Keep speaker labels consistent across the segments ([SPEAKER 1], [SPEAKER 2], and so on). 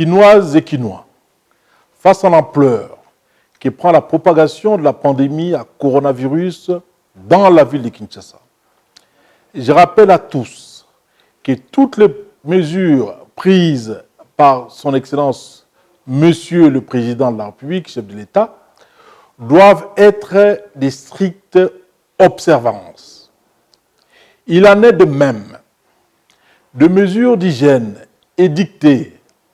[SPEAKER 1] Quinoises et Quinois, face à l'ampleur que prend la propagation de la pandémie à coronavirus dans la ville de Kinshasa, je rappelle à tous que toutes les mesures prises par son Excellence, Monsieur le Président de la République, chef de l'État, doivent être de strictes observances. Il en est de même de mesures d'hygiène édictées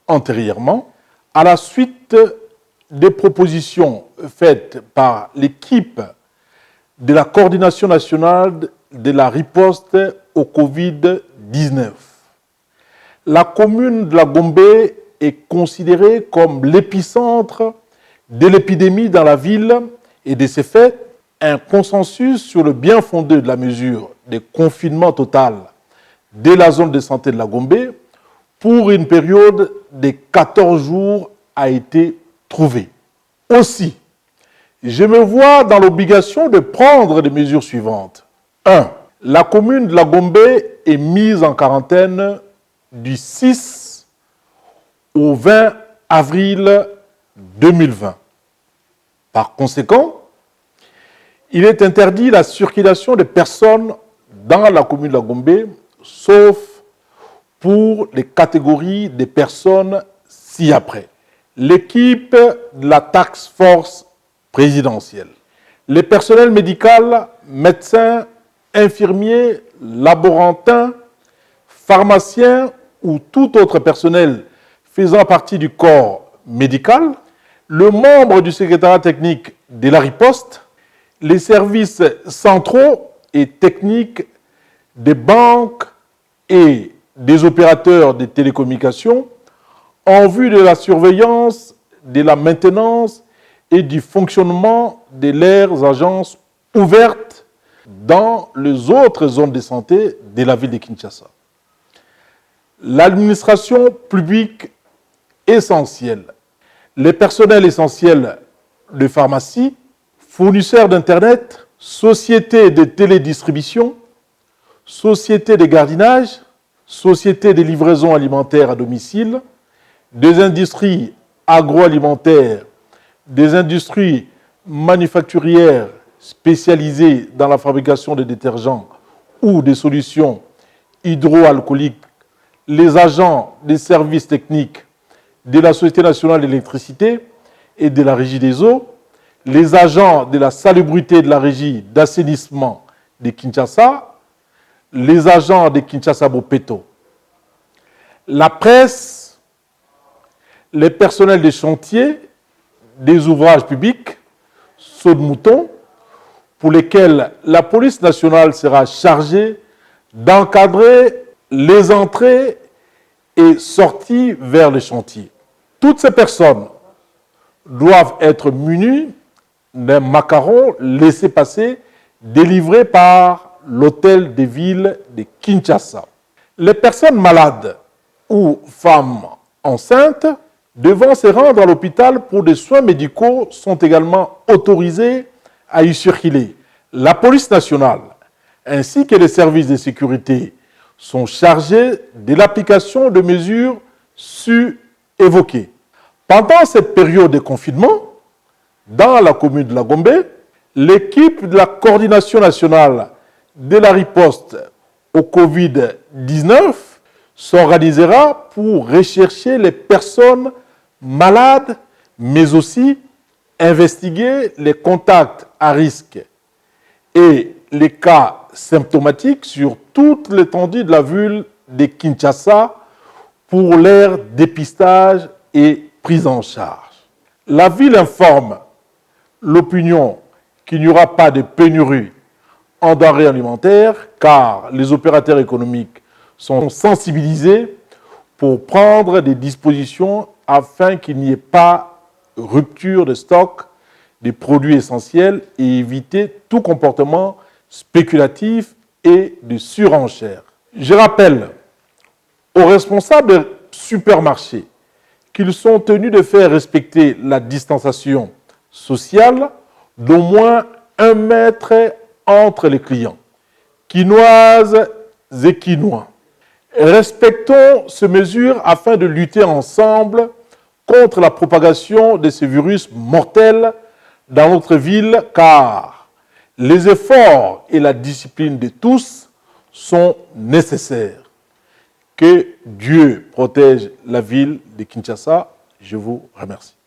[SPEAKER 1] antérieurement à la suite des propositions faites par l'équipe de la coordination nationale de la riposte au Covid-19. La commune de la Gombe est considérée comme l'épicentre de l'épidémie dans la ville et de ce fait, un consensus sur le bien fondé de la mesure de confinement total de la zone de santé de la Gombe pour une période de 14 jours a été trouvé. Aussi, je me vois dans l'obligation de prendre les mesures suivantes. 1. La commune de la Gombe est mise en quarantaine du 6 au 20 avril 2020. Par conséquent, il est interdit la circulation des personnes dans la commune de la Gombe, sauf pour les catégories des personnes ci-après. L'équipe de la task force présidentielle, les personnels médicaux, médecins, infirmiers, laborantins, pharmaciens ou tout autre personnel faisant partie du corps médical, le membre du secrétariat technique de la riposte, les services centraux et techniques des banques et des opérateurs de télécommunications en vue de la surveillance, de la maintenance et du fonctionnement de leurs agences ouvertes dans les autres zones de santé de la ville de Kinshasa. L'administration publique essentielle, les personnels essentiels de pharmacie, fournisseurs d'Internet, sociétés de télédistribution, sociétés de gardiennage, sociétés de livraison alimentaire à domicile, des industries agroalimentaires, des industries manufacturières spécialisées dans la fabrication de détergents ou des solutions hydroalcooliques, les agents des services techniques de la Société nationale de l'électricité et de la Régie des eaux, les agents de la salubrité de la Régie d'assainissement de Kinshasa, les agents de Kinshasa Bopeto, la presse, les personnels des chantiers, des ouvrages publics, sauts de moutons, pour lesquels la police nationale sera chargée d'encadrer les entrées et sorties vers les chantiers. Toutes ces personnes doivent être munies d'un macaron laissez-passer délivré par l'hôtel de ville de Kinshasa. Les personnes malades ou femmes enceintes devant se rendre à l'hôpital pour des soins médicaux sont également autorisées à y circuler. La police nationale ainsi que les services de sécurité sont chargés de l'application de mesures su-évoquées. Pendant cette période de confinement, dans la commune de la Gombe, l'équipe de la coordination nationale de la riposte au Covid-19 s'organisera pour rechercher les personnes malades, mais aussi investiguer les contacts à risque et les cas symptomatiques sur toute l'étendue de la ville de Kinshasa pour leur dépistage et prise en charge. La ville informe l'opinion qu'il n'y aura pas de pénurie en denrées alimentaires car les opérateurs économiques sont sensibilisés pour prendre des dispositions afin qu'il n'y ait pas rupture de stock des produits essentiels et éviter tout comportement spéculatif et de surenchère. Je rappelle aux responsables des supermarchés qu'ils sont tenus de faire respecter la distanciation sociale d'au moins 1 mètre entre les clients. Quinoises et Quinois, respectons ces mesures afin de lutter ensemble contre la propagation de ce virus mortel dans notre ville, car les efforts et la discipline de tous sont nécessaires. Que Dieu protège la ville de Kinshasa. Je vous remercie.